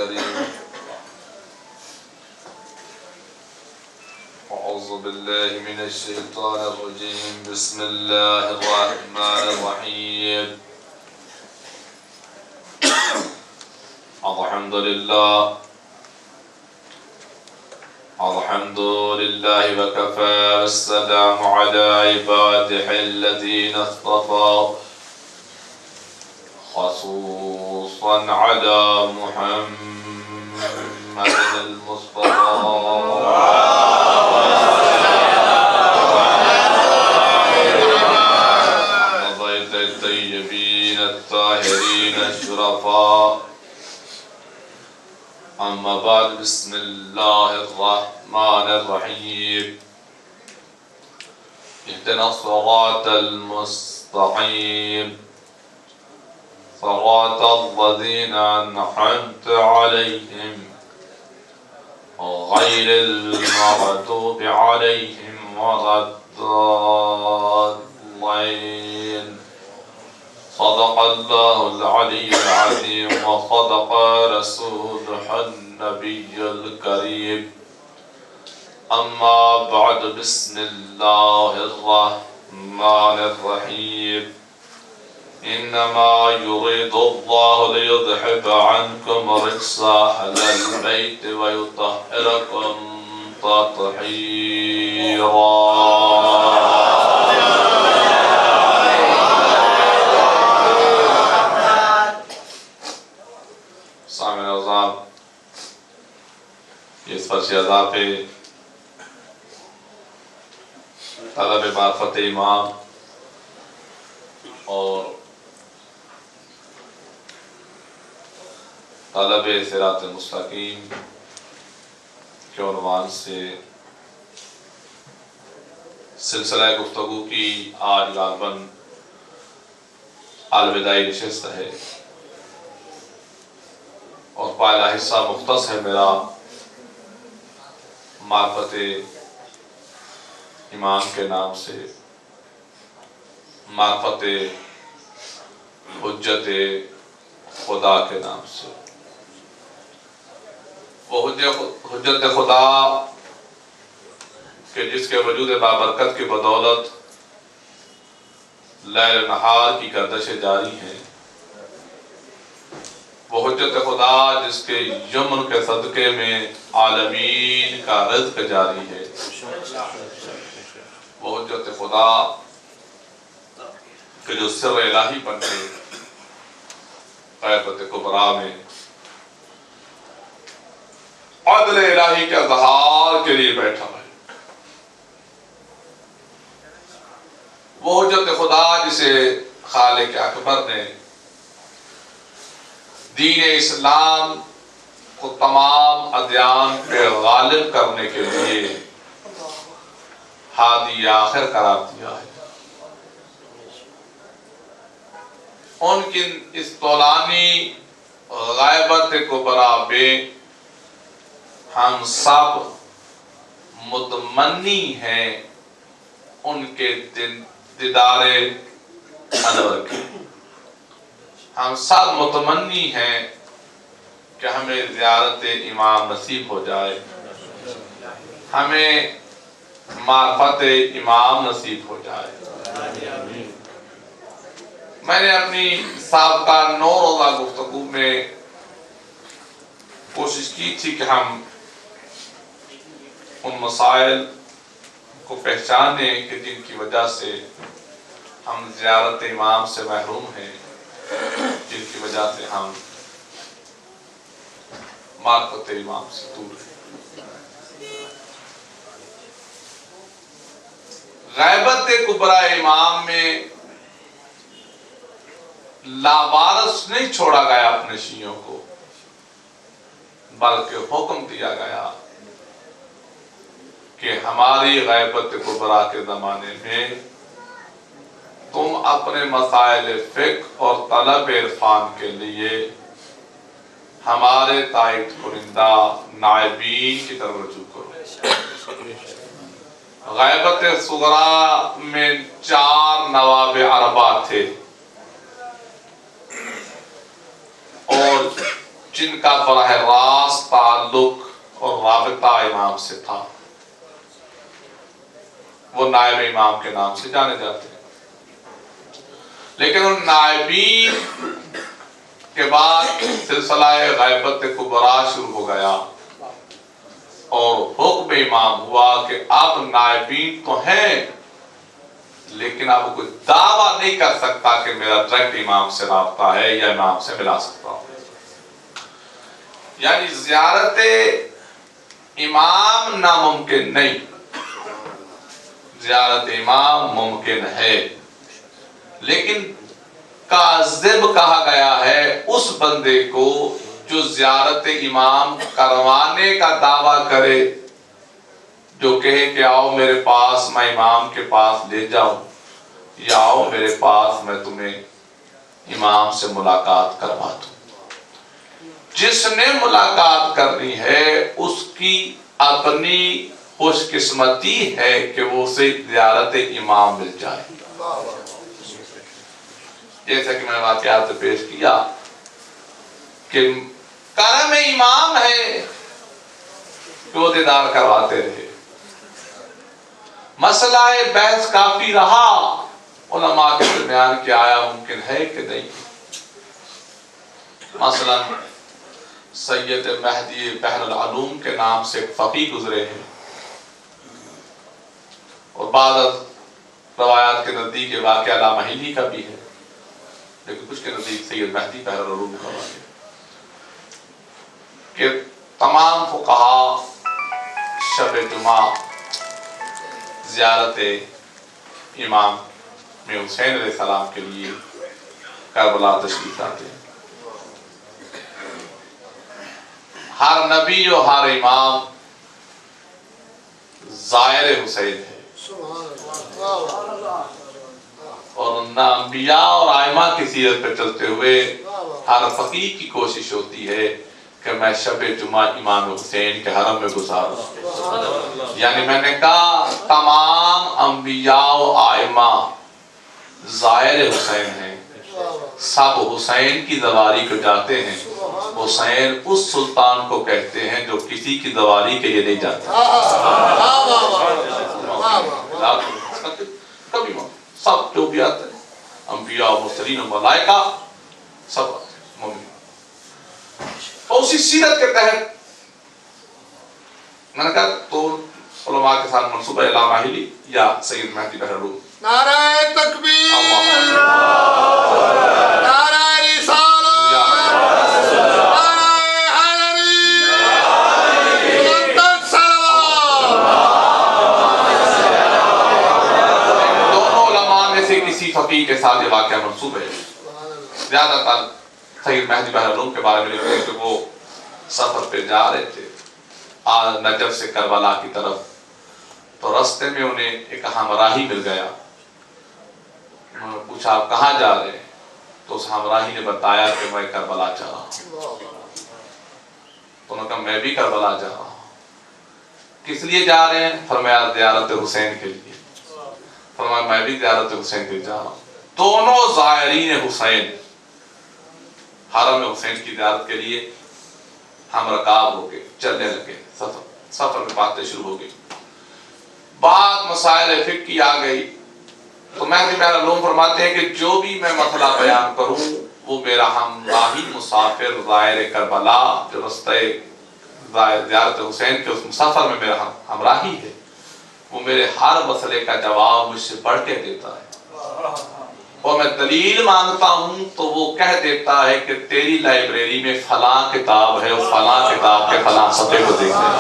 الكريم. أعوذ بالله من الشيطان الرجيم. بسم الله الرحمن الرحيم. الحمد لله وكفى والسلام على عباده الذين اصطفى خصوصا على محمد المصطفى وبيت الطيبين الطاهرين الشرفاء. أما بعد. بسم الله الرحمن الرحيم. اهدنا الصراط المستقيم صراط الذين أنعمت عليهم غير المغضوب عليهم ولا الضالين. صدق الله العلي العظيم وصدق رسوله النبي الكريم. أما بعد. بسم الله الرحمن الرحيم. إنما يريد الله ليذهب عنكم الرجس أهل البيت ويطهركم تطهيرا. سامعین اعظام، یہ اس فرش عذاب پہ طلب معرفت امام اور طلب صراط المستقیم کے عنوان سے سلسلہ گفتگو کی آج غالباً الوداعی نشست ہے اور پہلا حصہ مختص ہے میرا معرفت امام کے نام سے، معرفت حجت خدا کے نام سے. وہ حجت خدا کہ جس کے وجود بابرکت کی بدولت لیل نہار کی گردشیں جاری ہیں. وہ حجت خدا جس کے یمن کے صدقے میں عالمین کا رزق جاری ہے. وہ حجت خدا کہ جو سر الہی بن کے غیبت کبریٰ میں عدل الہی کے اظہار کے لیے بیٹھا ہے. وہ حجت خدا جسے خالق اکبر نے دین اسلام کو تمام ادیان پہ غالب کرنے کے لیے ہادی آخر قرار دیا ہے. ان کی اس طولانی غیبت کبریٰ میں ہم سب متمنی ہیں ان کے دیدار انور کی. ہم سب متمنی ہیں کہ ہمیں زیارت امام نصیب ہو جائے، ہمیں معرفت امام نصیب ہو جائے. میں نے اپنی سابقہ 9 روزہ گفتگو میں کوشش کی تھی کہ ہم ان مسائل کو پہچانیں کہ جن کی وجہ سے ہم زیارت امام سے محروم ہیں، جن کی وجہ سے ہم معرفت امام سے دور ہیں. غیبت کبریٰ امام میں لاوارث نہیں چھوڑا گیا اپنے شیعوں کو، بلکہ حکم دیا گیا کہ ہماری غیبت کبریٰ کے زمانے میں تم اپنے مسائل فقہ اور طلب عرفان کے لیے ہمارے تائید کنندہ نائبین کی طرف رجوع کرو. غیبت صغریٰ میں 4 نواب اربعہ تھے اور جن کا براہ راست تعلق اور رابطہ امام سے تھا، وہ نائب امام کے نام سے جانے جاتے ہیں۔ لیکن ان نائبین کے بعد سلسلہ غیبت کبریٰ شروع ہو گیا اور حکم امام ہوا کہ اب نائبین تو ہیں لیکن اب کوئی دعویٰ نہیں کر سکتا کہ میرا ڈائریکٹ امام سے رابطہ ہے یا امام سے ملا سکتا ہوں۔ یعنی زیارت امام ناممکن نہیں، زیارت امام ممکن ہے، لیکن کاذب کہا گیا ہے اس بندے کو جو زیارت امام کروانے کا دعویٰ کرے، جو کہے کہ آؤ میرے پاس میں امام کے پاس لے جاؤں، یا آؤ میرے پاس میں تمہیں امام سے ملاقات کروا دوں۔ جس نے ملاقات کرنی ہے اس کی اپنی خوش قسمتی ہے کہ وہ اسے زیارت امام مل جائے۔ جیسا کہ میں نے واقعات سے پیش کیا کہ کرم امام ہے کہ وہ دیدار کرواتے رہے۔ مسئلہ بحث کافی رہا علماء کے درمیان کہ آیا ممکن ہے کہ نہیں۔ مثلا سید مہدی بحر العلوم کے نام سے ایک فقیہ گزرے ہیں، اور بعض روایات کے نزدیک یہ واقعہ لامحلی کا بھی ہے، لیکن کچھ کے نزدیک سید مہدی بحر العلوم کا واقعہ کہ تمام فقہا شب جمعہ زیارت امام میں حسین علیہ السلام کے لیے کربلا تشریف لاتے ہیں۔ ہر نبی اور ہر امام زائر حسین ہے، اور نہ انبیاء اور ائمہ کی سیرت پہ چلتے ہوئے ہر فقیہ کی کوشش ہوتی ہے کہ میں شب جمعہ امام حسین کے حرم میں گزاروں۔ یعنی میں نے کہا تمام انبیاء و ائمہ زائر حسین ہیں، سب حسین کی زواری کو جاتے ہیں۔ حسین اس سلطان کو کہتے ہیں جو کسی کی زواری کے لیے نہیں جاتا۔ کبھی سب جو بھی آتے ہیں انبیاء و مرسلین و ملائکہ سب مومن، اور اسی سیرت کے تحت میں نے کہا تو علماء کے ساتھ منصوبہ لامحلی یا سید مہدی بحر العلوم۔ نعرہ تکبیر، نعرہ رسالت، نعرہ حیدری، بلند صلوات۔ دونوں علماء میں سے کسی فقیہ کے ساتھ یہ واقعہ منسوب ہے۔ زیادہ تر سید مہدی بحر العلوم کے بارے میں لکھتے ہیں کہ وہ سفر پہ جا رہے تھے نجف سے کربلا کی طرف، تو رستے میں انہیں ایک ہمراہی مل گیا۔ انہوں نے پوچھا آپ کہاں جا رہے ہیں؟ تو اس ہمراہی نے بتایا کہ میں کربلا جا رہا ہوں۔ تو انہوں نے کہا میں بھی کربلا جا رہا ہوں۔ کس لیے جا رہے ہیں؟ فرمایا زیارت حسین کے لیے۔ فرمایا میں بھی زیارت حسین کے لیے جا رہا ہوں۔ دونوں زائرین حسین حرم حسین کی زیارت کے لیے ہم رکاب ہو گئے، چلنے لگے، سفر میں باتیں شروع ہو گئی۔ بعد مسائل فقہ کی آ گئی تو مہدی بحر العلوم فرماتے ہیں کہ جو بھی میں مسئلہ بیان کروں وہ میرا ہمراہی مسافر زائر کربلا جو رستہ زیارت حسین کے اس سفر میں میرا ہمراہی ہے، وہ میرے ہر مسئلے کا جواب مجھ سے پڑھ کے دیتا ہے، اور میں دلیل مانگتا ہوں تو وہ کہہ دیتا ہے کہ تیری لائبریری میں فلاں کتاب ہے، وہ فلاں کتاب کے فلاں صفحے کو دیکھ لیں۔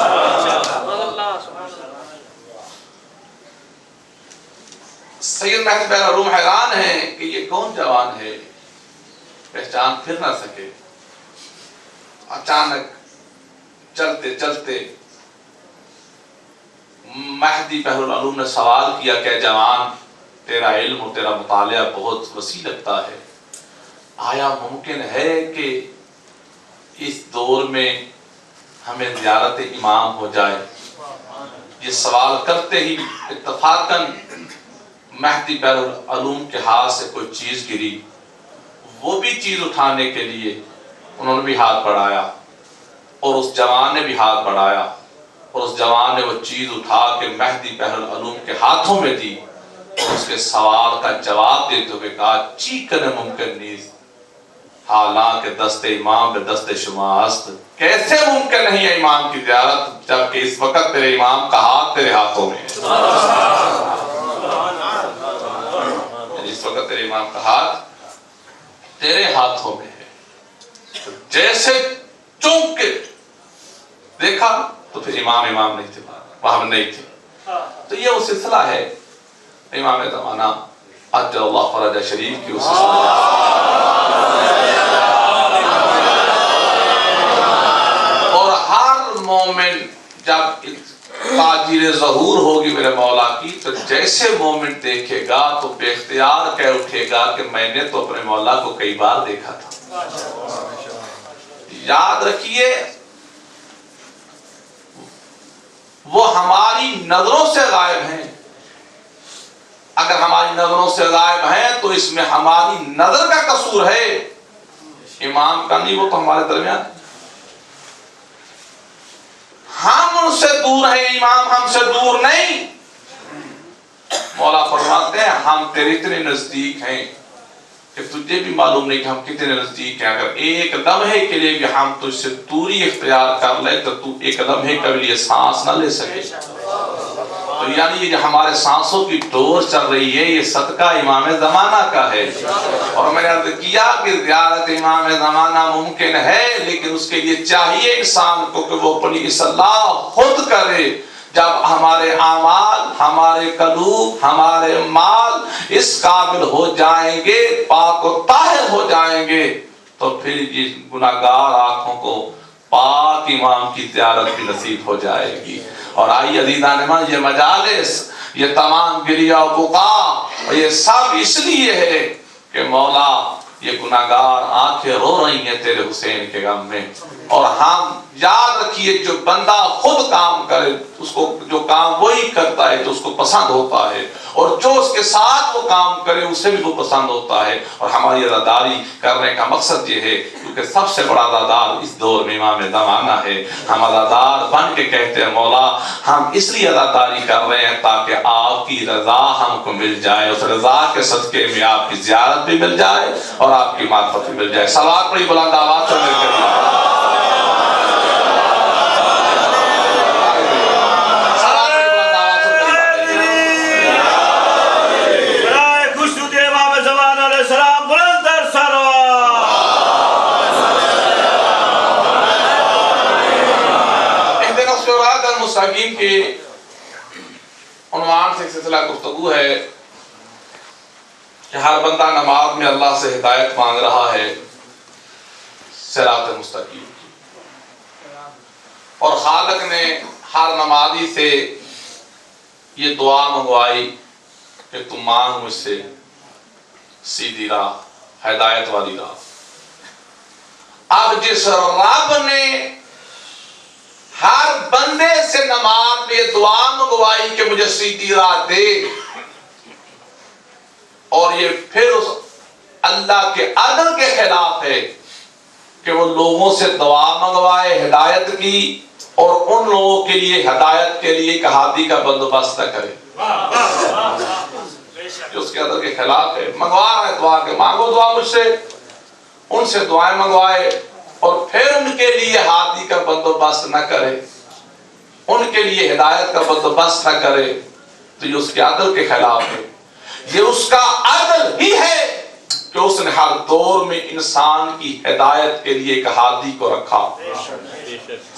سید مہدی بحر العلوم حیران ہیں کہ یہ کون جوان ہے، پہچان پھر نہ سکے۔ اچانک چلتے چلتے مہدی بحر العلوم نے سوال کیا کہ جوان تیرا علم اور تیرا مطالعہ بہت وسیع لگتا ہے، آیا ممکن ہے کہ اس دور میں ہمیں زیارت امام ہو جائے؟ یہ سوال کرتے ہی اتفاقاً مہدی بحر العلوم کے ہاتھ سے کوئی چیز گری، وہ بھی چیز اٹھانے کے لیے انہوں نے بھی ہاتھ بڑھایا اور اس جوان نے بھی ہاتھ بڑھایا اور اس جوان نے وہ چیز اٹھا کے مہدی بہرالعلوم کے ہاتھوں میں دی اور اس کے سوال کا جواب دیتے ہوئے کہا چیکن ممکن نیز حالانکہ دست امام بے دست شما است، کیسے ممکن نہیں ہے امام کی زیارت جبکہ اس وقت تیرے امام کا ہاتھ تیرے ہاتھوں میں ہے۔ اس وقت تیرے امام کا ہاتھ تیرے ہاتھوں میں ہے۔ جیسے چونک کے دیکھا تو پھر امام نہیں تھے، وہاں نہیں تھے۔ تو یہ وہ سلسلہ ہے امام زمانہ عجل اللہ فرج شریف کی اس اور ہر مومن جب تاجر ظہور ہوگی میرے مولا کی تو جیسے مومن دیکھے گا تو بے اختیار کہہ اٹھے گا کہ میں نے تو اپنے مولا کو کئی بار دیکھا تھا۔ یاد رکھیے وہ ہماری نظروں سے غائب ہیں، اگر ہماری نظروں سے غائب ہیں تو اس میں ہماری نظر کا قصور ہے، امام کا نہیں، وہ تو ہمارے درمیان ہے۔ ہم ان سے دور ہیں، امام ہم سے دور نہیں۔ مولا فرماتے ہیں ہم تیرے اتنے نزدیک ہیں کہ تجھے بھی معلوم نہیں کہ ہم کتنے نزدیک ہیں۔ اگر ایک لمحے کے لیے بھی ہم تجھ سے دوری اختیار کر لیں تو تو ایک لمحے کے لیے سانس نہ لے سکے۔ تو یعنی یہ جو ہمارے سانسوں کی ڈور چل رہی ہے یہ صدقہ امام زمانہ کا ہے۔ اور میں نے عرض کیا کہ زیارت امام زمانہ ممکن ہے لیکن اس کے لیے چاہیے انسان کو کہ وہ اپنی اصلاح خود کرے۔ جب ہمارے اعمال، ہمارے قلوب، ہمارے مال اس قابل ہو جائیں گے، پاک و طاہر ہو جائیں گے تو پھر یہ گناہگار آنکھوں کو پاک امام کی زیارت بھی نصیب ہو جائے گی۔ اور آئیے عزیزان من، یہ مجالس، یہ تمام گریہ و بکا اور یہ سب اس لیے ہے کہ مولا یہ گناہگار آنکھیں رو رہی ہیں تیرے حسین کے غم میں۔ اور ہم یاد رکھیے جو بندہ خود کام کرے اس کو جو کام وہی کرتا ہے تو اس کو پسند ہوتا ہے، اور جو اس کے ساتھ وہ کام کرے اسے بھی وہ پسند ہوتا ہے۔ اور ہماری عزاداری کرنے کا مقصد یہ ہے کیونکہ سب سے بڑا عزادار اس دور میں امام زمانہ ہے۔ ہم عزادار بن کے کہتے ہیں مولا ہم اس لیے عزاداری کر رہے ہیں تاکہ آپ کی رضا ہم کو مل جائے، اس رضا کے صدقے میں آپ کی زیارت بھی مل جائے اور آپ کی معرفت بھی مل جائے۔ صلوات پڑھی بلند آواز سے مل کر مستقیم کے عنوان سے سلسلہ گفتگو ہے کہ ہر بندہ نماز میں اللہ سے ہدایت مانگ رہا ہے صراط مستقیم کی، اور خالق نے ہر نمازی سے یہ دعا منگوائی کہ تم مانگ مجھ سے سیدھی راہ، ہدایت والی راہ۔ اب جس رب نے ہر بندے سے نماز میں دعا منگوائی کہ مجھے سیدھی راہ دے، اور یہ پھر اس اللہ کے عدل کے خلاف ہے کہ وہ لوگوں سے دعا منگوائے ہدایت کی اور ان لوگوں کے لیے ہدایت کے لیے ایک ہادی کا بندوبست نہ کرے، جو اس کے عدل کے خلاف ہے۔ منگوا رہا ہے دعا کہ مانگو دعا مجھ سے، ان سے دعائیں منگوائے اور پھر ان کے لیے ہادی کا بندوبست نہ کرے، ان کے لیے ہدایت کا بندوبست نہ کرے، تو یہ اس کے عدل کے خلاف ہے۔ یہ اس کا عدل ہی ہے کہ اس نے ہر دور میں انسان کی ہدایت کے لیے ایک ہادی کو رکھا۔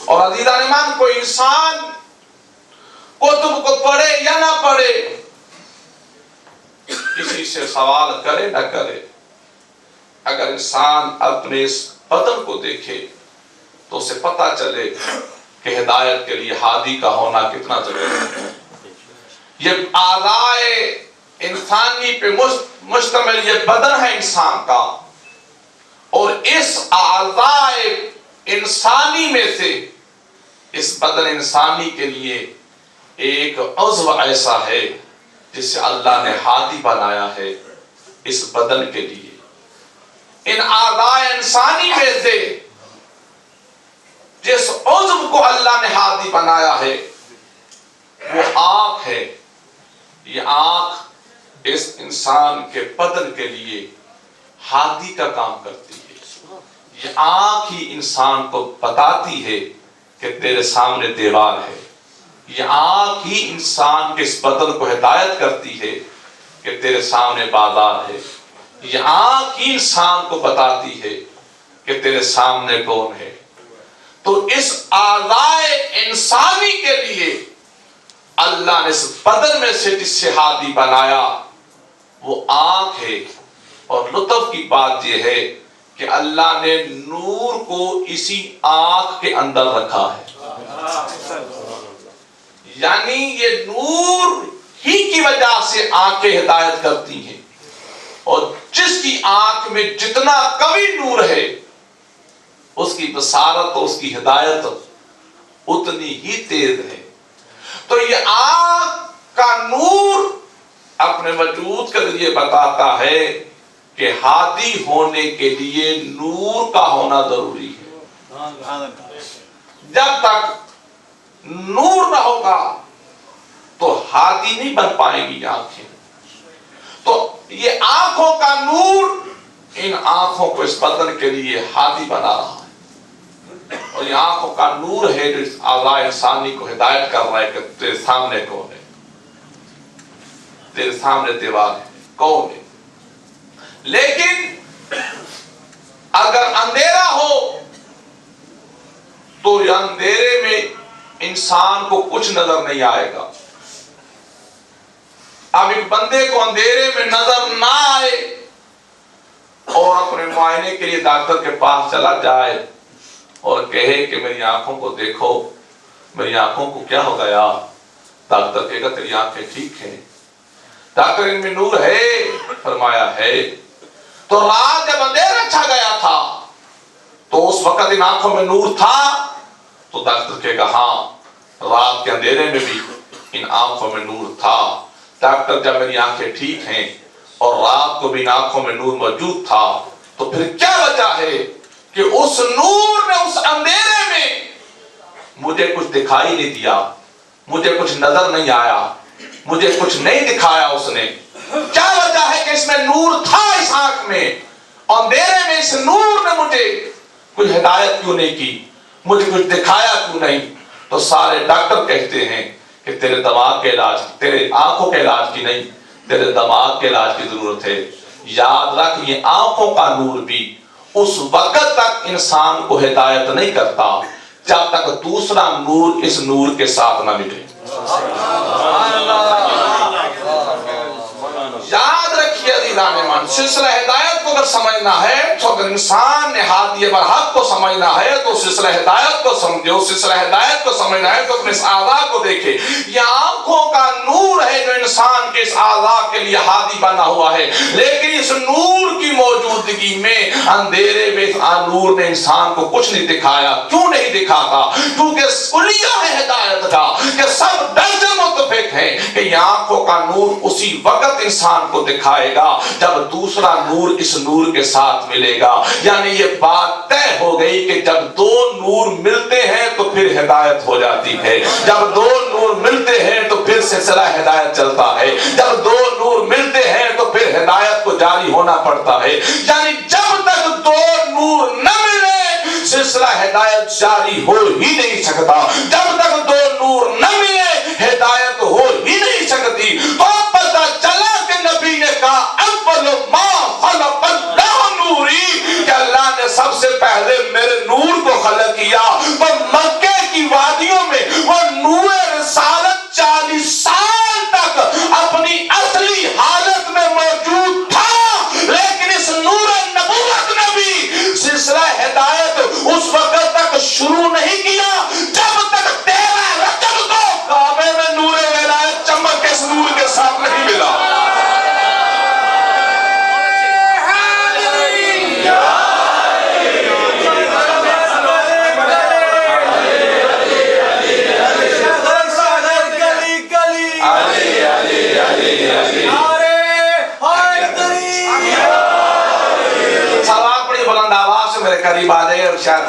اور عزیزان ایمان، کوئی انسان کتب کو پڑھے یا نہ پڑھے، کسی سے سوال کرے نہ کرے، اگر انسان اپنے اس بدن کو دیکھے تو اسے پتہ چلے کہ ہدایت کے لیے ہادی کا ہونا کتنا ضروری ہے۔ یہ اعضائے انسانی پہ مشتمل یہ بدن ہے انسان کا، اور اس اعضائے انسانی میں سے اس بدن انسانی کے لیے ایک عضو ایسا ہے جسے اللہ نے ہادی بنایا ہے اس بدن کے لیے۔ ان اعضائے انسانی میں سے بنایا ہے وہ آنکھ ہے. یہ آنکھ اس انسان کے بدن کے لیے ہادی کا کام کرتی ہے. یہ آنکھ ہی انسان کو بتاتی ہے کہ تیرے سامنے دیوار ہے. یہ آنکھ ہی انسان کے اس بدن کو ہدایت کرتی ہے کہ تیرے سامنے بازار ہے. یہ آنکھ ہی انسان کو بتاتی ہے کہ تیرے سامنے کون ہے. تو اس اعضائے انسانی کے لیے اللہ نے اس بدن میں سے جس سے ہادی بنایا وہ آنکھ ہے. اور لطف کی بات یہ ہے کہ اللہ نے نور کو اسی آنکھ کے اندر رکھا ہے. یعنی یہ نور ہی کی وجہ سے آنکھیں ہدایت کرتی ہیں. اور جس کی آنکھ میں جتنا قوی نور ہے اس کی بصارت اور اس کی ہدایت اتنی ہی تیز ہے. تو یہ آنکھ کا نور اپنے وجود کے ذریعے بتاتا ہے کہ ہادی ہونے کے لیے نور کا ہونا ضروری ہے. جب تک نور نہ ہوگا تو ہادی نہیں بن پائیں گی آنکھیں. تو یہ آنکھوں کا نور ان آنکھوں کو اس بدن کے لیے ہادی بنا رہا ہے. اور یہ آنکھوں کا نور ہے جو اس اعضائے انسانی کو ہدایت کر رہا ہے کہ تیرے سامنے کون ہے, تیرے سامنے دیوار ہے, کون ہے. لیکن اگر اندھیرا ہو تو یہ اندھیرے میں انسان کو کچھ نظر نہیں آئے گا. اب ایک بندے کو اندھیرے میں نظر نہ آئے اور اپنے معائنے کے لیے ڈاکٹر کے پاس چلا جائے اور کہے کہ میری آنکھوں کو دیکھو, میری آنکھوں کو کیا ہو گیا, ڈاکٹر کہے گا تیری آنکھیں ٹھیک ہیں. ڈاکٹر ان میں نور ہے, فرمایا ہے. تو رات جب اندھیرا چھا گیا تھا تو اس وقت ان آنکھوں میں نور تھا, تو ڈاکٹر کہے گا ہاں رات کے اندھیرے میں بھی ان آنکھوں میں نور تھا. ڈاکٹر جب میری آنکھیں ٹھیک ہیں اور رات کو بھی ان آنکھوں میں نور موجود تھا تو پھر کیا وجہ ہے کہ اس نور نے اس اندھیرے میں مجھے کچھ دکھائی نہیں دیا, مجھے کچھ نظر نہیں آیا, مجھے کچھ نہیں دکھایا اس نے. کیا وجہ ہے کہ اس میں نور تھا اس آنکھ میں, اندھیرے میں اس نور نے مجھے کوئی ہدایت کیوں نہیں کی, مجھے کچھ دکھایا کیوں نہیں. تو سارے ڈاکٹر کہتے ہیں کہ تیرے دماغ کے علاج, تیرے آنکھوں کے علاج کی نہیں, تیرے دماغ کے علاج کی ضرورت ہے. یاد رکھ یہ آنکھوں کا نور بھی اس وقت تک انسان کو ہدایت نہیں کرتا جب تک دوسرا نور اس نور کے ساتھ نہ ملے. یاد رکھیے عزیزان من, سلسلہ ہدایت کو اگر سمجھنا ہے تو اگر انسان نے ہادی برحق کو سمجھنا ہے تو سلسلہ ہدایت کو سمجھو. سلسلہ ہدایت کو سمجھنا ہے تو اپنے اس اعضاء کو دیکھے. یہ آنکھوں کا نور ہے جو انسان کے اس اعضاء کے لیے ہادی بنا ہوا ہے. لیکن اس نور کی موجودگی میں اندھیرے میں اس نور نے انسان کو کچھ نہیں دکھایا. کیوں نہیں دکھاتا؟ کیونکہ کلیہ ہے ہدایت کا کہ سب درجے متفق ہیں کہ یہ آنکھوں کا نور اسی وقت انسان کو دکھائے گا جب دوسرا نور اس نور کے ساتھ ملے گا. یعنی یہ بات طے ہو گئی کہ جب دو نور ملتے ہیں تو پھر ہدایت ہو جاتی ہے. جب دو نور ملتے ہیں تو پھر سلسلہ ہدایت چلتا ہے. جب دو نور ملتے ہیں تو پھر ہدایت کو جاری ہونا پڑتا ہے. یعنی جب تک دو نور نہ ملے سلسلہ ہدایت جاری ہو ہی نہیں سکتا. جب تک دو نور نہ ملے ہدایت ہو ہی نہیں سکتی. تو پتہ چلا کہ نبی نے کہا اول ما خلق اللہ نوری, کہ اللہ نے سب سے پہلے میرے نور کو خلق کیا. وہ مکے کی وادیوں میں وہ نور رسالت 40 سال تک اپنی اصلی حالت میں موجود تھا. لیکن اس نور نبوت نے بھی سلسلہ ہدایت اس وقت تک شروع نہیں کیا جب تک 13 رجب کو کعبے میں نور ولایت چمک اس نور کے ساتھ نہیں ملا. قریب آ جائے اور شاید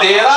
13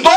2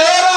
13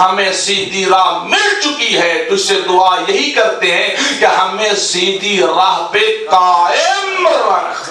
ہمیں سیدھی راہ مل چکی ہے، تجھ سے دعا یہی کرتے ہیں کہ ہمیں سیدھی راہ پہ قائم رکھ۔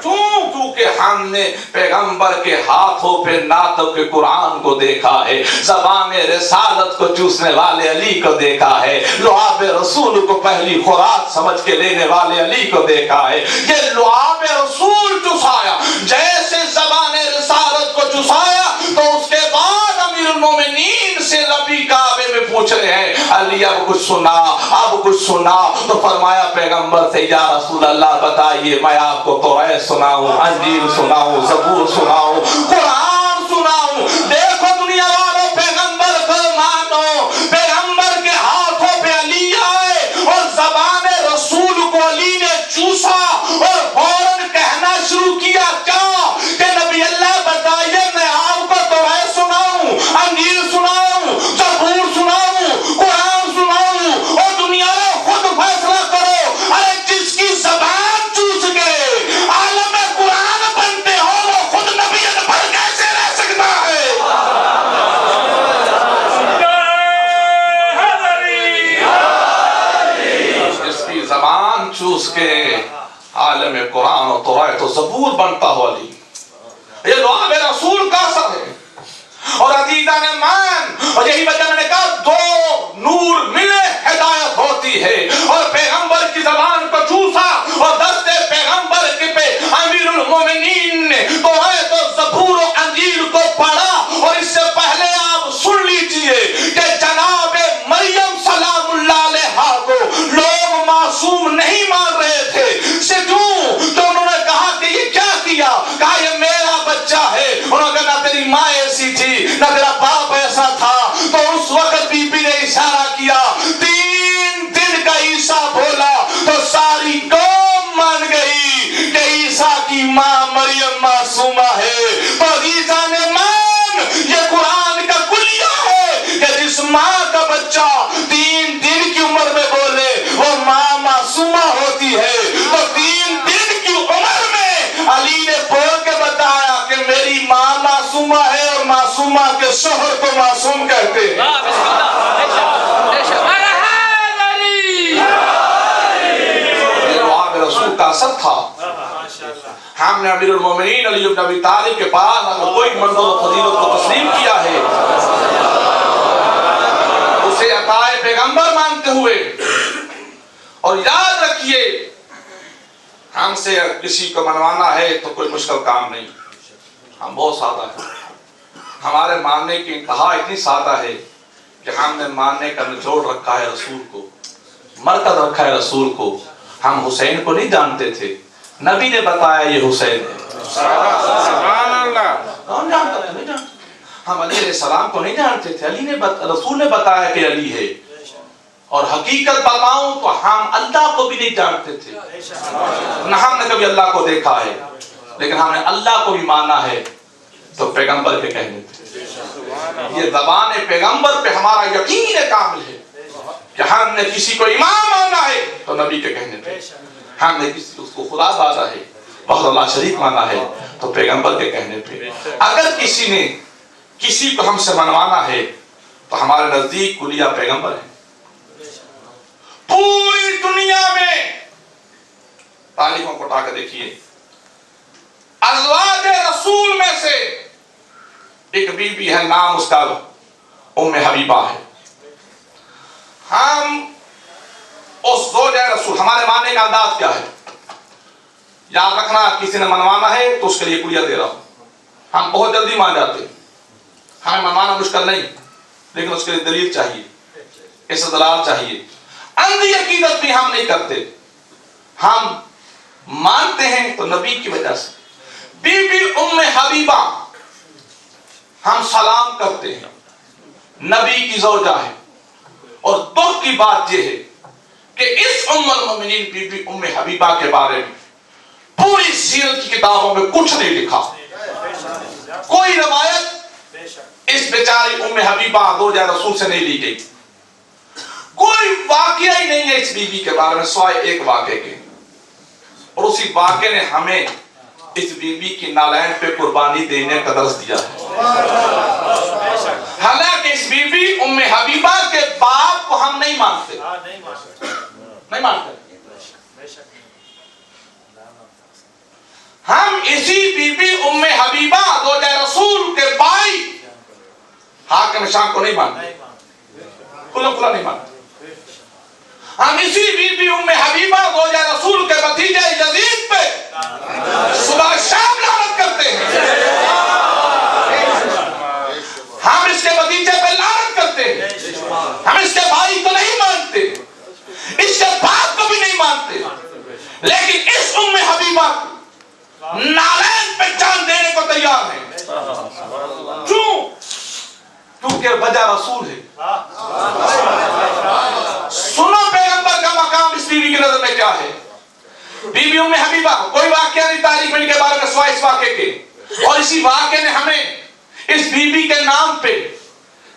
کیونکہ ہم نے پیغمبر کے ہاتھوں پہ ناطق قرآن کو دیکھا ہے، زبان رسالت کو چوسنے والے علی کو دیکھا ہے، لعاب رسول کو پہلی خوراک سمجھ کے لینے والے علی کو دیکھا ہے۔ یہ لعاب رسول چوسایا، جیسے زبان رسالت کو چوسایا تو اس کے بعد امیر المومنین سے نبی کعبے میں پوچھ رہے ہیں علی اب کچھ سنا، اب کچھ سنا، تو فرمایا پیغمبر سے یا رسول اللہ بتائیے، میں آپ کو توریت سناؤں، انجیل سناؤں، زبور سناؤں، قرآن سناؤں؟ دیکھو دنیا والوں، پیغمبر کو مانو، پیغمبر کے ہاتھوں پہ علی آئے اور زبان رسول کو علی نے چوسا اور فوراً کہنا شروع کیا کیا کہ نبی اللہ بتائیے میں آپ کو توریت سناؤں، انجیل سناؤں، زبور سناؤں، قرآن سناؤں؟ اور دنیا میں خود فیصلہ کرو، ارے جس کی زبان چوس کے عالم قرآن بنتے ہو وہ خود نبیت پر کیسے رہ سکتا ہے؟ جس کی زبان چوس کے عالم قرآن و توریت و زبور بنتا ہو علی، یہ لعاب رسول کا اثر ہے۔ اور عزیزان مان، اور یہی وجہ میں نے کہا دو نور ملے ہدایت ہوتی ہے، اور پیغمبر کی زبان کو چوسا اور دست پیغمبر کے پہ امیر المومنین نے توریت و زبور و انجیل کو پڑھا۔ اور اس سے پہلے آپ سن لیجئے کہ جناب مریم سلام اللہ علیہا کو لوگ معصوم نہیں مان رہے تھے، سے کیوں؟ تو انہوں نے کہا کہ یہ کیا کیا؟ کہا یہ میرا بچہ ہے۔ انہوں نے کہا نہ تیری ماں ایسی تھی نہ تیرا باپ ایسا تھا۔ تو اس وقت بی بی نے اشارہ کیا، 3 دن کا عیسیٰ بولا تو ساری قوم مان گئی کہ عیسیٰ کی ماں مریم معصومہ ہے۔ تو عزیزان مان، یہ قرآن کا کلیہ ہے کہ جس ماں کا بچہ 3 دن کی عمر میں بولے وہ ماں معصومہ ہوتی ہے۔ تو 3 دن کی عمر میں علی نے بول کے بتایا کہ میری ماں معصومہ ہے اور معصومہ کے شوہر کو معصوم کہتے ہیں۔ یہ لعاب رسول کا اثر تھا۔ ہم نے امیر المومنین علی بن ابی طالب کے پاس اگر کوئی منزل و فضیلت کو تسلیم کیا ہے، اسے عطائے پیغمبر مانتے ہوئے۔ اور یاد رکھیے، ہم سے کسی کو منوانا ہے تو کوئی مشکل کام نہیں، ہم بہت سادہ ہیں۔ ہمارے ماننے کی انتہا اتنی سادہ ہے کہ ہم نے ماننے کا نچوڑ رکھا ہے رسول کو، مرکز رکھا ہے رسول کو۔ ہم حسین کو نہیں جانتے تھے، نبی نے بتایا یہ حسین ہے۔ سبحان اللہ۔ ہم جانتے تھے، نہیں جانتے۔ ہم علی علیہ السلام کو نہیں جانتے تھے، رسول نے بتایا کہ علی ہے۔ اور حقیقت بتاؤں تو ہم اللہ کو بھی نہیں جانتے تھے، نہ ہم نے کبھی اللہ کو دیکھا ہے، لیکن ہم نے اللہ کو بھی مانا ہے تو پیغمبر کے کہنے پہ۔ یہ زبان پیغمبر پہ ہمارا یقین کامل ہے کہ ہم نے کسی کو امام مانا ہے تو نبی کے کہنے پہ، ہم نے کسی کو خدا مانا ہے، وحدہ اللہ شریک مانا ہے تو پیغمبر کے کہنے پہ۔ اگر کسی نے کسی کو ہم سے منوانا ہے تو ہمارے نزدیک کلیہ پیغمبر ہے۔ پوری دنیا میں تعلیموں کو اٹھا کے دیکھیے، ازواج رسول میں سے ایک بی بی ہے، نام اس کا ام حبیبہ ہے۔ ہم اس زوجہ رسول، ہمارے ماننے کا انداز کیا ہے؟ یاد رکھنا، کسی نے منوانا ہے تو اس کے لیے کلیہ دے رہا ہوں۔ ہم بہت جلدی مان جاتے ہیں، ہمیں منوانا مشکل نہیں، لیکن اس کے لیے دلیل چاہیے، استدلال چاہیے۔ اندھی عقیدت بھی ہم نہیں کرتے، ہم مانتے ہیں تو نبی کی وجہ سے۔ بی بی ام حبیبہ ہم سلام کرتے ہیں، نبی کی زوجہ ہے۔ اور دکھ کی بات یہ ہے کہ اس ام المومنین بی بی ام حبیبہ کے بارے میں پوری سیرت کی کتابوں میں کچھ نہیں لکھا۔ کوئی روایت اس بیچاری ام حبیبہ زوجہ رسول سے نہیں لی گئی، کوئی واقعہ ہی نہیں ہے اس بی بی کے بارے میں سوائے ایک واقعے کے، اور اسی واقعے نے ہمیں اس بی بی کی نالین پہ قربانی دینے کا درس دیا ہے۔ حالانکہ اس بی بی ام حبیبہ کے باپ کو ہم نہیں مانتے، نہیں مانتے. ہم اسی بی بی ام حبیبہ زوجہ رسول کے بھائی حاکم شام کو نہیں مانتے، کھلا کھلا نہیں مانتے. ہم اسی بی بی ام حبیبہ زوجہ رسول کے بھتیجے یزید پہ صبح شام لعنت کرتے ہیں. ہم اس کے بھتیجے پہ لعنت کرتے ہیں. ہم اس کے بھائی کو نہیں مانتے، اس کے باپ کو بھی نہیں مانتے. لیکن اس ام حبیبہ نالین پہ جان دینے کو تیار ہے. کیوں؟ کیونکہ وجہ رسول ہے. سنو پیغمبر کا مقام اس بیوی کی نظر میں کیا ہے. بی بی ام حبیبہ کوئی واقعہ نہیں تاریخ میں ان کے بارے میں سوائے اس واقعے کے، اور اسی واقعے نے ہمیں اس بی بی کے نام پہ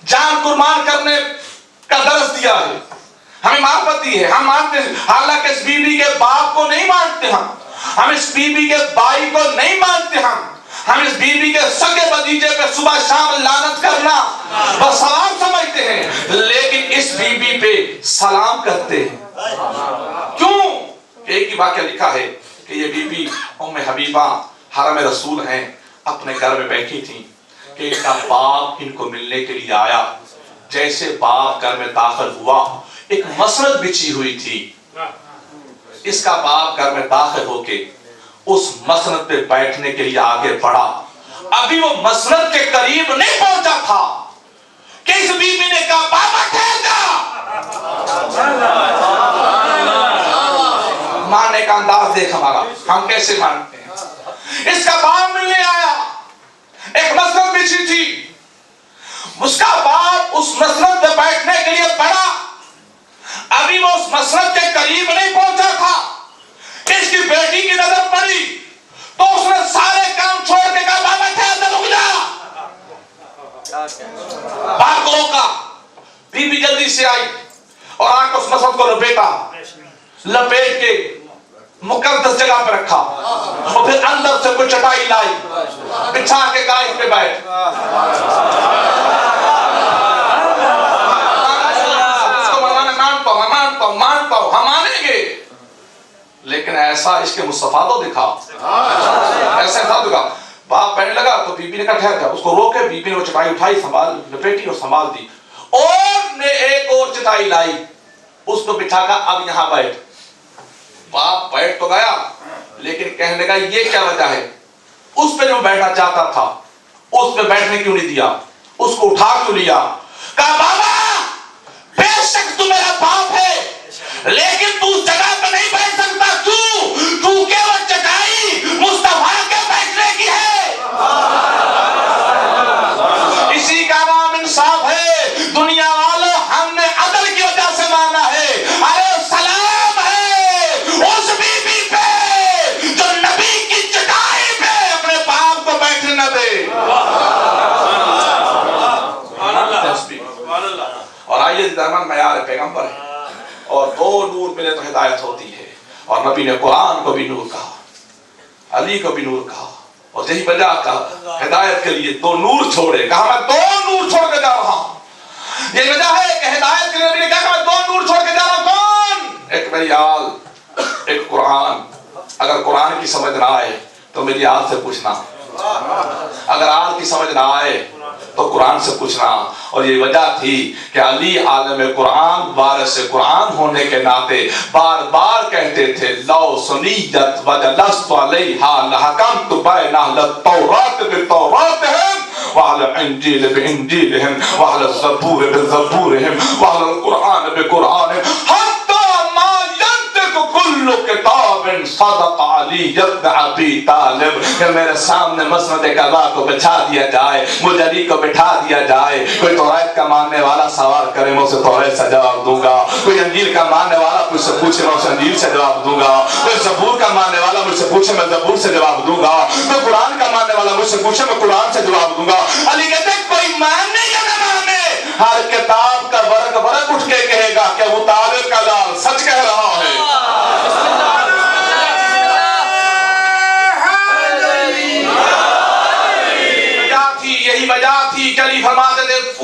جان قربان کرنے کا درس دیا ہے، ہمیں معرفت دی ہے. ہم مانتے ہیں، حالانکہ اس بی بی کے باپ کو نہیں مانتے، ہم اس بی بی کے بھائی کو نہیں مانتے. ہم اس بی بی کے سگے بھتیجے پہ صبح شام لعنت کرنا بس سلام سمجھتے ہیں، لیکن اس بی بی پہ سلام کرتے ہیں. کیوں؟ ایک ہی واقعہ لکھا ہے کہ یہ بی بی ام حبیبہ حرم رسول ہیں، اپنے گھر میں بیٹھی تھیں کہ ان کا باپ ان کو ملنے کے لیے آیا. جیسے باپ گھر میں داخل ہوا، ایک مسند بچھی ہوئی تھی. اس کا باپ گھر میں داخل ہو کے اس مسند پہ بیٹھنے کے لیے آگے بڑھا. ابھی وہ مسند کے قریب نہیں پہنچا تھا کہ اس بی بی نے کہا بابا ٹھہر جا. ماننے کا انداز دیکھ ہمارا، ہم کیسے مانتے ہیں. اس کا باپ ملنے آیا، ایک مسند بچھی تھی، اس کا باپ اس مسند پہ بیٹھنے کے لیے بڑھا. ابھی وہ اس مسند کے قریب نہیں پہنچا تھا کہ اس کی بیٹی کی نظر پڑی تو اس نے سارے کام چھوڑ کے کہا بابا ٹھہر جا، رک جا. باپ کو روکا. بی بی جلدی سے آئی اور آ کے اس مسند کو لپیٹ کے مقدس جگہ پہ رکھا، اور پھر اندر سے کوئی چٹائی لائی، بچھا کے کہا اس پہ بیٹھ. مانتا ہوں، ہم مانیں گے، لیکن ایسا اس کے مصطفیٰ تو دکھا، ایسا تھا دکھا. باپ پہنے لگا تو بی بی نے کہا ٹھہر جا. اس کو روکے، بی بی نے وہ چٹائی اٹھائی، سنبھال لپیٹی اور سنبھال دی، اور نے ایک اور چٹائی لائی، اس کو بٹھا کر اب یہاں بیٹھ. باپ بیٹھ تو گیا، لیکن کہنے لگا یہ کیا وجہ ہے، اس پہ جو بیٹھنا چاہتا تھا اس پہ بیٹھنے کیوں نہیں دیا، اس کو اٹھا کیوں لیا. کہا بابا بے شک تو میرا باپ ہے، لیکن تو اس جگہ پہ نہیں بیٹھ سکتا. کیوں؟ کیونکہ وہ چٹائی مصطفیٰ کے بیٹھنے کی ہے. اسی کا نام انصاف ہے. دنیا والوں ہم نے عدل کی وجہ سے مانا ہے. ارے سلام ہے اس بی بی پہ جو نبی کی چٹائی پہ اپنے باپ کو بیٹھنے نہ دے. اور آئیے درمان معیار پیغمبر ہے، اور دو نور ملے تو ہدایت ہوتی ہے. اور نبی نے قرآن کو بھی نور کہا، علی کو بھی نور کہا، اور یہی وجہ کہا ہدایت کے لیے دو نور چھوڑے. کہا میں دو نور چھوڑ کے جا رہا ہوں. یہ وجہ ہے کہ ہدایت کے لیے نبی نے کہا میں دو نور چھوڑ کے جا رہا ہوں. کون؟ ایک میری آل، ایک قرآن. اگر قرآن کی سمجھ نہ آئے تو میری آل سے پوچھنا، اگر آل کی سمجھ نہ آئے تو قرآن سے پوچھنا. اور یہ وجہ تھی کہ علی عالم قرآن وارث قرآن ہونے کے ناطے بار بار کہتے تھے لو سنیت وجلست علیہا لحکمت بین اہل التوراۃ بتوراتہم واہل الانجیل بانجیلہم واہل الزبور بزبورہم واہل القرآن بقرآنہم حتی ما ینطق کل کتاب صدق علی ابن ابی طالب. کہ میرے سامنے مسند قضا کو بچھا دیا جائے، مجھے علی کو بٹھا دیا جائے، کوئی توریت کا ماننے والا سوال کرے میں اسے توریت سے جواب دوں گا، کوئی انجیل کا ماننے والا مجھ سے پوچھے میں اسے انجیل سے جواب دوں گا، کوئی زبور کا ماننے والا مجھ سے پوچھے میں زبور سے جواب دوں گا، کوئی قرآن کا ماننے والا مجھ سے پوچھے میں قرآن سے جواب دوں گا. علی کہتے ہیں کوئی ماننے یا نہ مانے، ہر کتاب کا ورق ورق اٹھ کے کہے گا کہ وہ طالب کا لال سچ کہہ رہا ہے. یہی وجہ تھی کہ علی فرماتے تھے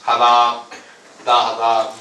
1000, 10,000,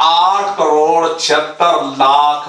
8,76,00,000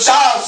4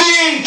3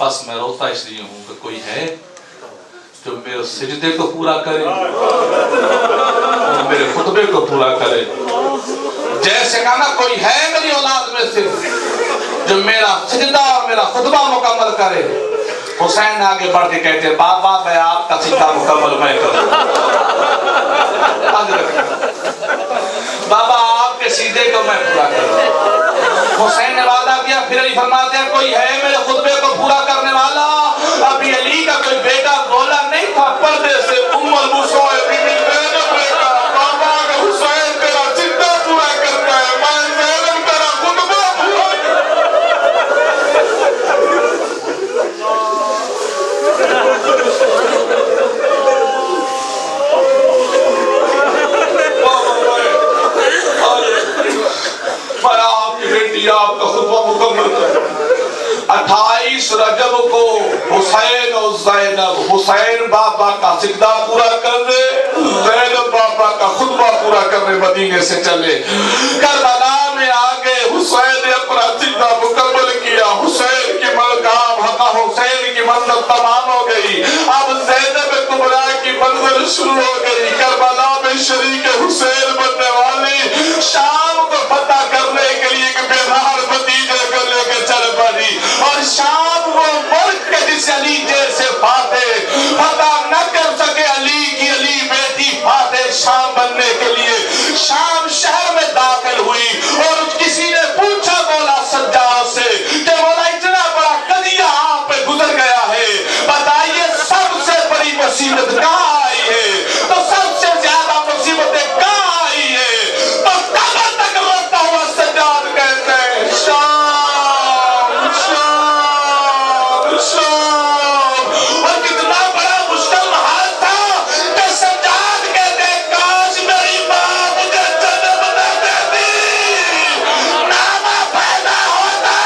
بس میں روتا اس لیے ہوں کہ کوئی ہے جو میرے سجدے کو پورا کرے اور میرے خطبے کو پورا کرے. جیسے کہا نا کوئی ہے میری اولاد میں سے جو میرا سجدہ اور میرا خطبہ مکمل کرے. حسین آگے بڑھ کے کہتے ہیں بابا میں آپ کا سجدہ مکمل میں کروں. بابا آپ کے سجدے کو میں پورا کروں. حسین نے وعدہ کیا. پھر علی فرماتے ہیں کوئی ہے میرے خطبے کو پورا کرنے والا. ابھی علی کا کوئی بیٹا بولا نہیں تھا پردے سے ام المصائب بی زینب نے کہا بابا اگر حسین تیرا سجدہ پورا کرتا ہے میں زینب تیرا خطبہ پورا میں آپ کی بیٹی آپ کا خطبہ مکمل کروں. 28 رجب کو حسین اور زینب حسین بابا کا سجدہ پورا کر دے زینب بابا کا خطبہ پورا کرنے مدینے سے چلے. کربلا میں آگے حسین نے اپنا سجدہ مکمل کیا. حسین کی مقام حسین کی منزل تمام ہو گئی. اب زینب کبریٰ کی منزل شروع ہو گئی. کربلا میں شریک حسین بننے والی شام کو فتح کرنے کے لیے ایک بیمار بھتیجے کو لے کے چل پڑی. اور شام وہ ملک کے جس علی جیسے فاتح فتح نہ کر سکے علی کی علی بیٹی فاتح شام بننے کے لیے شام شہر میں داخل ہوئی. اور کسی نے پوچھا مولا سجاد سے کہ مولا اتنا بڑا قضیہ آپ پہ گزر گیا ہے بتائیے سب سے بڑی مصیبت کہاں آئی ہے تو سب سے زیادہ مصیبتیں کہاں آئی ہے تو قبر تک روتا ہوا سجاد کہتے ہیں اور کتنا بڑا مشکل محال تھا کہ سجاد کہتے ہیں کاش میری ماں مجھے جنم نہ دیتی نہ میں پیدا ہوتا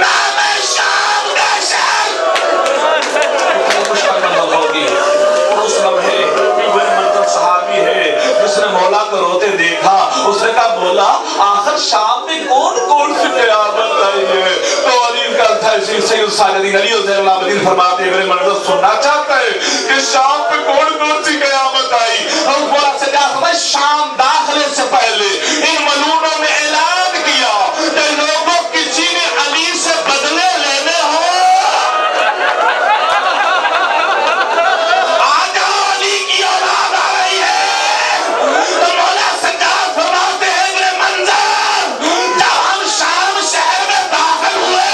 نہ میں شام کا شہر. مشکل منزل ہوگی. اس لمحے وہ منزل صحابی ہے جس نے مولا کو روتے دیکھا. اس نے کہا مولا آخر شام میں کون کون سی قیامت آئی ہے. تو علی کا سید ساجدین علی زین العابدین فرماتے ہیں میرے منظر سننا چاہتا ہے کہ شام پہ کون کون سی قیامت آئی. اور مولا سے کہا شام داخلے سے پہلے ان ملونوں نے اعلان کیا کہ لوگوں کسی نے علی سے بدلے لینے ہو آ جاؤ علی کی اولاد آ رہی ہے. تو مولا سجاد فرماتے ہیں میرے منظر جب ہم شام شہر میں داخل ہوئے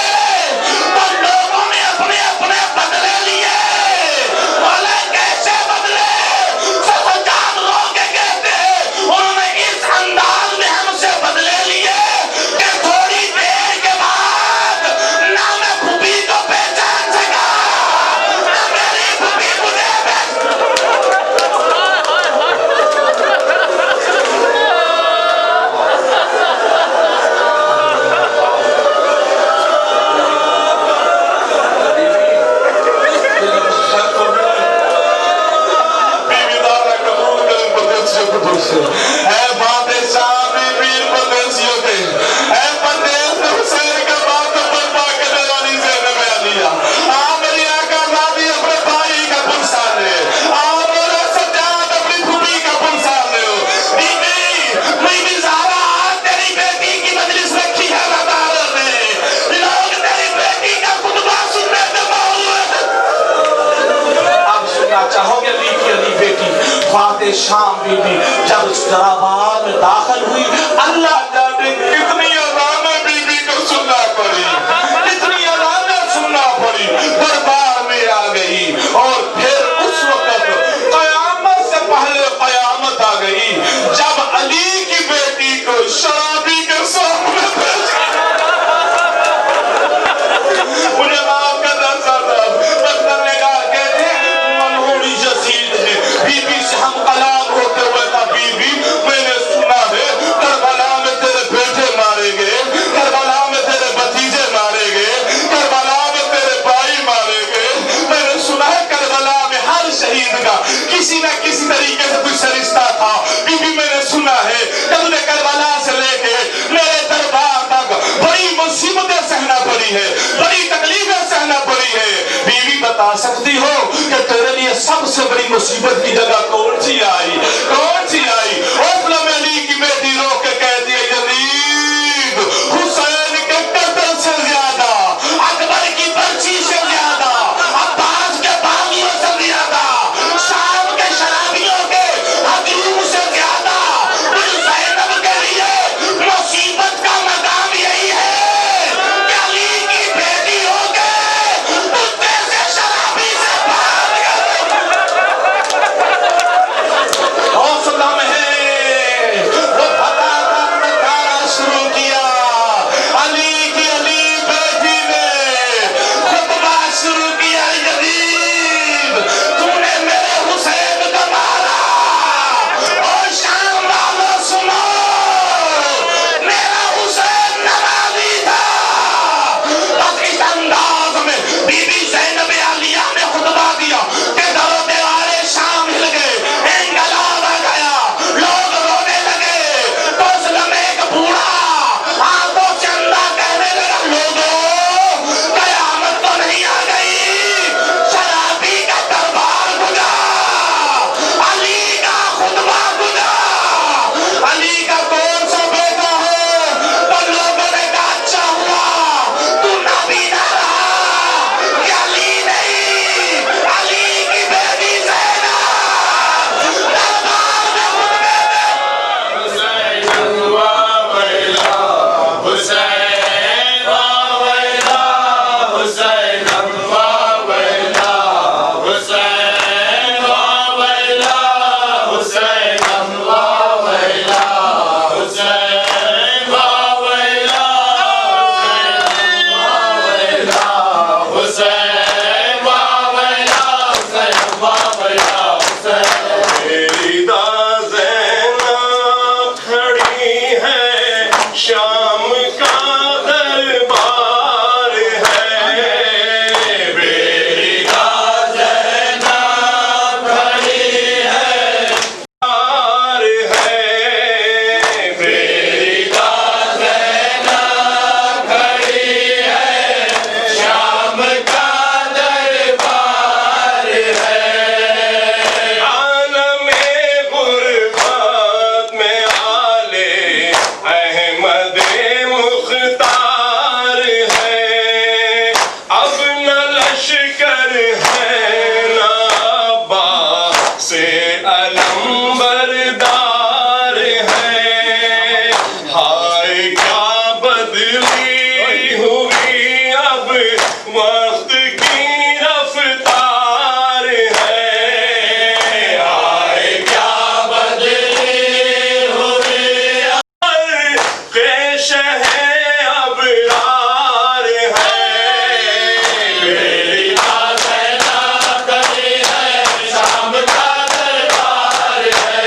تو لوگوں نے اپنے اپنے بدلے لیے. مولا کیسے بدلے سجاد رو کے کہتے ہیں انہوں نے اس انداز میں ہم سے بدلے لیے کہ تھوڑی دیر کے بعد نہ میں پھوپھی کو پہچان سکا نہ میری پھوپھی مجھے اے باتیں سامنے پیر پردیسیوں کے اے پردیس نے حسین کے بات پر پاک جلانی زینب علیہ میری آقا نادی اپنے بھائی کا پنسان ہے مولا سجاد اپنی پھوپھی کا پنسان ہے. بی زہرا تیری بیٹی کی مجلس رکھی ہے مدارت نے لوگ تیری بیٹی کا خطبہ سننے جمع ہوئے. آپ سننا چاہو گے علی کی علی بیٹی فاتح شام بی بی جب اس دربار میں داخل ہوئی اللہ جانے کتنی اذانیں بی بی کو سننا پڑی کتنی اذانیں سننا پڑی. دربار میں آ گئی اور پھر اس وقت قیامت سے پہلے قیامت آ گئی جب علی کی بیٹی کو شرابی کے سامنے بھیجا. مجھے معاف کرنا صاحب مطلب نے کہا کہتے ہیں منہوری جسید ہے بی بی سے ہم کلام ہوتے ہوئے تھا. بی بی میں نے سنا ہے کربلا میں تیرے بیٹے مارے گئے کربلا میں تیرے بھتیجے مارے گئے کربلا میں تیرے بھائی مارے گئے. میں نے سنا ہے کربلا میں ہر شہید کا کسی نہ کسی طریقے سے تجھ سے رشتہ تھا. بی بی میں نے سنا ہے کہ تجھے کربلا سے لے کے میرے دربار تک بڑی مصیبتیں سہنا پڑی ہے بڑی تکلیفیں ہے. بیوی بتا سکتی ہو کہ تیرے لیے سب سے بڑی مصیبت کی جگہ کون سی آئی؟ کون سی آئی؟ اسلم علی کی بیٹی رو کے کہتی ہے یزید حسین کے قتل سے زیادہ، اکبر کی برچی سے زیادہ، عباس کے باغیوں سے زیادہ، شام کے شرابیوں کے ہجوم سے زیادہ زینب کے لیے مصیبت کا مقام یہی ہے کہ علی کی بیٹی ہو کے کتے سے شرابی سے بھاگ گئے. حوصلہ میں ہے وہ پتا کرنا شروع کیا. علی کی علی بیٹی نے خطبہ شروع کیا. یزید تو نے میرے حسین کو مارا. اور شام والوں سنو، میرا حسین نمازی تھا. بس اس انداز میں بی بی زینب عالیہ نے خطبہ دیا کہ در و دیوارے شام ہل گئے، انقلاب آ گیا، لوگ رونے لگے. تو اسلم ایک بوڑھا آنکھوں سے اندھا کہنے لگا لوگوں قیامت تو نہیں آ گئی، شرابی کا دربار گزا، علی کا خطبہ گزا. علی کا کون سا بیٹا ہے؟ تو لوگوں نے کہا اچھا ہوا تو نابینا رہا، یہ علی نہیں، علی کی بیٹی زینب دربار میں میری دا زینب کھڑی ہے، شام کا دربار ہے. میری دا زینب کھڑی ہے، بار ہے. میری دا زینب کھڑی ہے، شام کا دربار ہے. عالم غربت میں آلے احمد مختار ہے. اب نہ لشکر ہے نہ عباس سے علم بردار ہے. ہائے کیا بدلی ہوئی اب وقت کی رفتار ہے. ہائے کیا بدلی ہوئی اب شہ ابرار ہے. میری زینب کھڑی ہے، شام کا دربار ہے.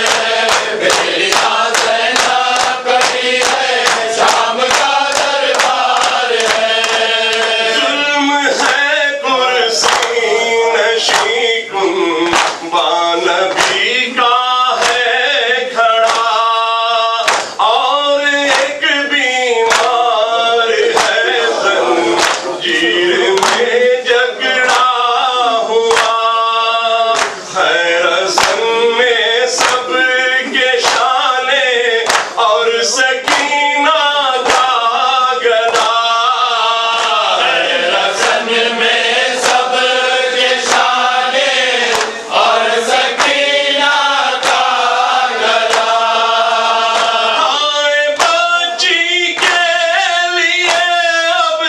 میری زینب کھڑی ہے، شام کا دربار ہے. ظلم ہے کرسی نشیں کن بانبی کا ہے کھڑا، اور ایک بیمار ہے زنجیر میں جگڑا ہوا. ہے رسم میں سب کے شانے اور سکینہ کا گلا. ہے رسم میں سب کے شانے اور سکینہ کا گلا. ہائے بچی کے لیے اب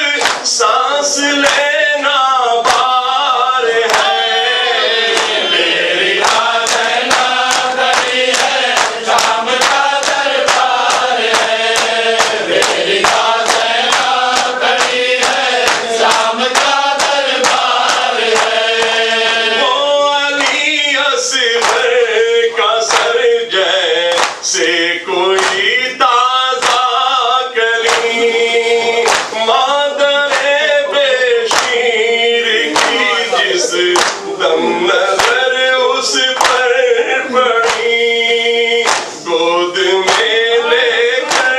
سانس لینا بار ہے. میری زینب کھڑی ہے، شام کا دربار ہے. میری زینب کھڑی ہے، شام کا دربار ہے. وہ علی اصغر کا سر جیسے کوئی تازہ کلی، مادر بے شیر کی جس دم نظر اس پر پڑی، گود میں لے کر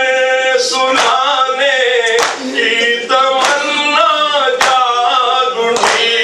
سلانے کی تمنا جاگ اٹھی.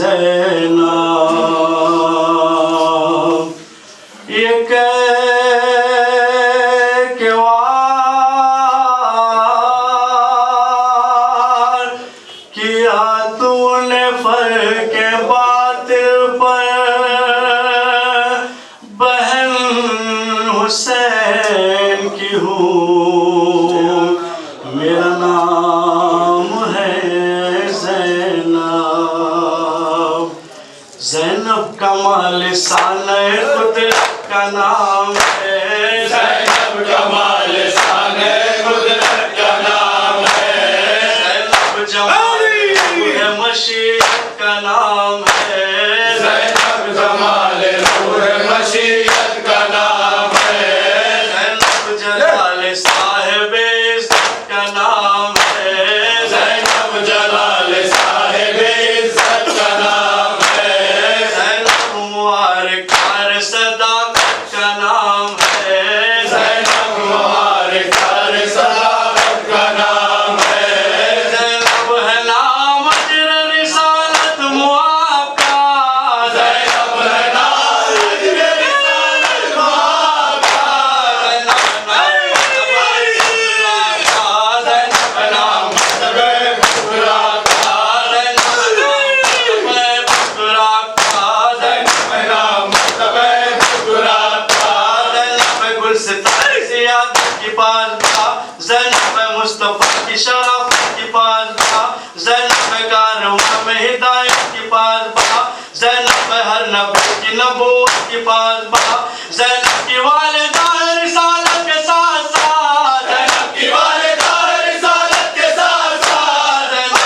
زینب یہ کہہ کے وار کیا تو نے فرق باطل پر بہن حسین کی ہوں میرا نام ہے زینب زینب کمال لسان قدرت کا نام ہے زینب کمال لسان قدرت کا نام ہے زینب جمال روح مشیت کا نام ہے زینب جمال روح مشیت کا نام ہے زینب جلال صاحب عزت کا نام ہے زینب جلال صاحب عزت کا نام ہے زینب مبارکار صداقت کا نام ہے زینب مبارکار صداقت کا نام ہے زینب ہے نام اجر رسالت معاب کا زینب ہے نام اجر رسالت معاب کا زینب نام بکرا کا زینب بکرا کا زینب نام بکرا کا زینب گلستان سیادت کی پاسبا زینب مصطفیٰ کی شرافت کی پاسبا زینب کارواں میں ہدایت کی پاسبا زینب ہر نبی کی نبوت کی پاسبا زینب کی والدہ رسالت کے ساتھ ساتھ زینب کی والدہ رسالت کے ساتھ ساتھ زینب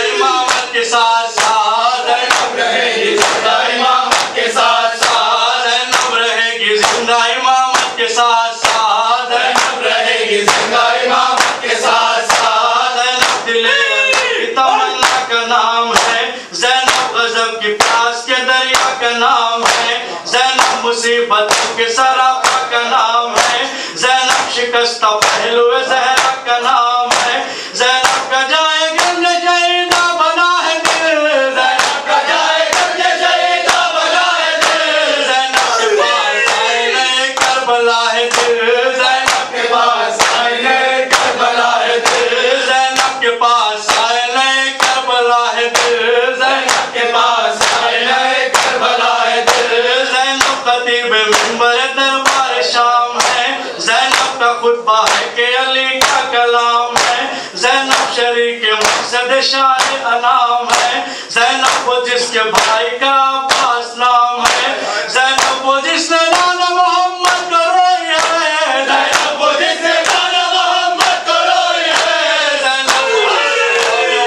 امامت کے ساتھ ساتھ زینب رہے گی زندہ امامت کے ساتھ ساتھ زینب رہے گی زندہ امامت کے ساتھ ساتھ زینب رہے گی زندہ امامت کے ساتھ ساتھ زینب دل کی تمنا کا نام ہے زینب غضب کی پیاس کے دریا کا نام ہے زینب مصیبتوں کے سراپا کا نام ہے زینب شکستہ پہلو زہرا کا نام ہے زینب کا جائے گرد شہیدہ بنا ہے دل زینب کا جائے گرد شہیدہ بنا ہے دل زینب کے پاس آئینہ کربلا ہے دل زینب کے پاس آئینہ کربلا ہے دل زینب کے پاس آئینہ کربلا ہے دل زینب کے پاس آئینہ کربلا ہے دل زینب خطیب منبر دربار شام ہے زینب کا خطبہ ہے کہ علی کا کلام ہے زینب شریک مقصد شاہ انام ہے زینب وہ جس کے بھائی کا عباس نام ہے زینب وہ جس نے نانا محمد کو روئی ہے زینب وہ جس نے نانا محمد کو روئی ہے زینب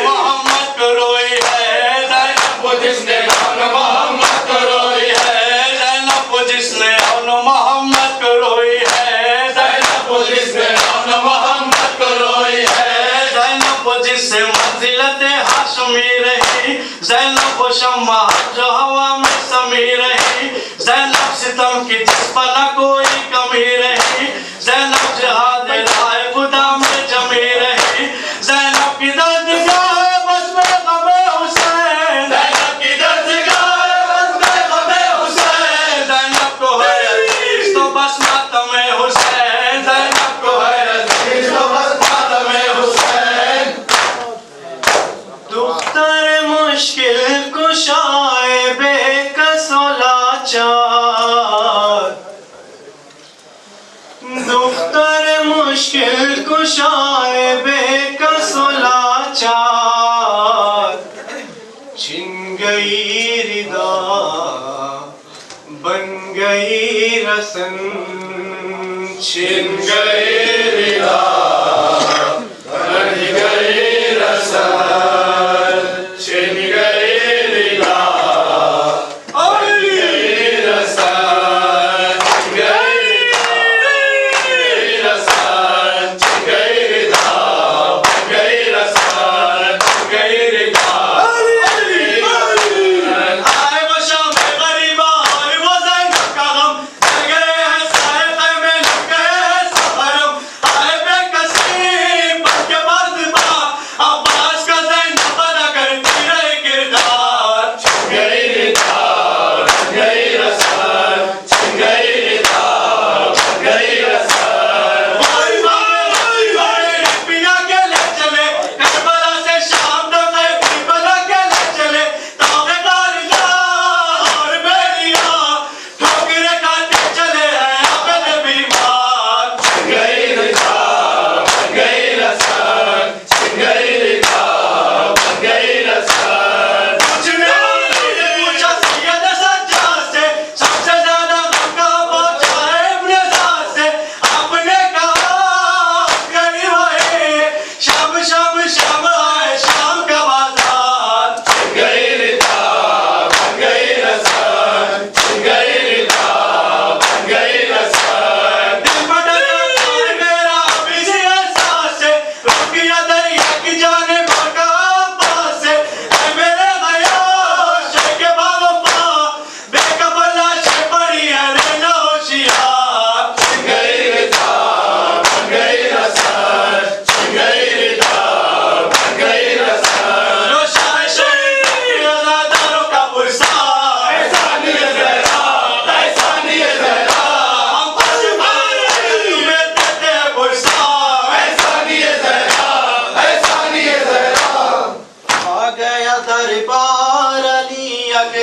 محمد کو روئی ہے زینب وہ جس نے نانا محمد کو روئی ہے زینب وہ جس نے محمد کو روئی ہے زینب وہ جس نے نانا محمد کو روئی ہے زینب وہ جس سے منزلت ہاشمی رہی زینب وہ شمع جو ہوا میں سمی رہی زینب ستم کی جس پر نہ کوئی کمی رہی زینب جہاد رائے خدا میں جمی رہی زینب کی دردگاہ بس میں غم حسین زینب کی دردگاہ بس میں غم حسین زینب کو ہے عزیز تو بس ماتم حسین زینب کو ہے عزیز تو بس ماتم حسین دختر مشکل کشائے بے کس و لاچار دختر مشکل کشائے بے کس و لاچار چھن گئی ردا بن گئی رسن چھن گئی ردا بن گئی رسن چھن گئی ردا بن گئی رسن چھن گئی رسن چھن گئی ردا بن گئی رسن چھن گئی ردا آئے وہ شام غریبہ اور وہ زینب کا غم چل گئے ہیں سارے خیمے لٹ گئے ہیں سفرم آئے بے کس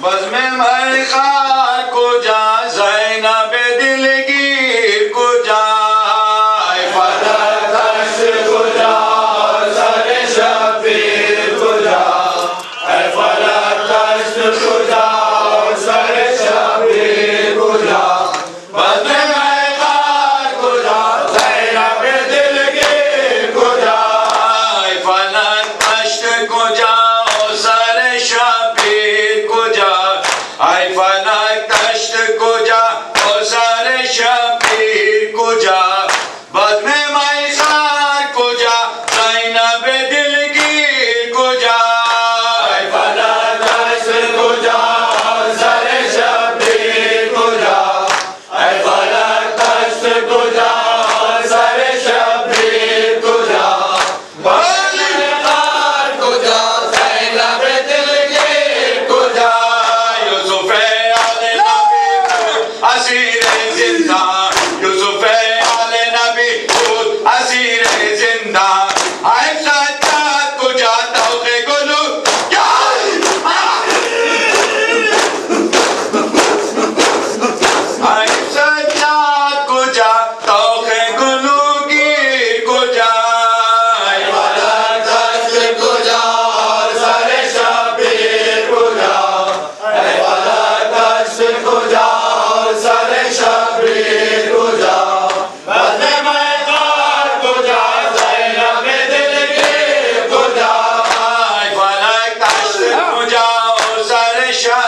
بزم میخوار کجا زینب دلگیر کجا ای فلک دشت کجا سر شبیر کجا ای فلک دشت کجا سر شبیر کجا بزم میخوار کجا زینب دلگیر کجا ای فلک دشت کجا سر شبیر کجا ای فلک دشت کجا سر شبیر کجا بزم میخوار کجا زینب دلگیر کجا ای فلک دشت کجا سر شبیر کجا ای فلک دشت کجا سر شبیر کجا بزم میخوار کجا زینب دلگیر کجا یوسف آل نبی بود اسیر زندان یوسف آل نبی بود اسیر زندان ای سجاد کجا توق گلو ای سجاد کجا توق گلوگیر کجا ای فلک دشت کجا سر شبیر کجا ای فلک دشت کجا سر شبیر کجا بزم میخوار کجا زینب دلگیر کجا ای فلک دشت کجا سر شبیر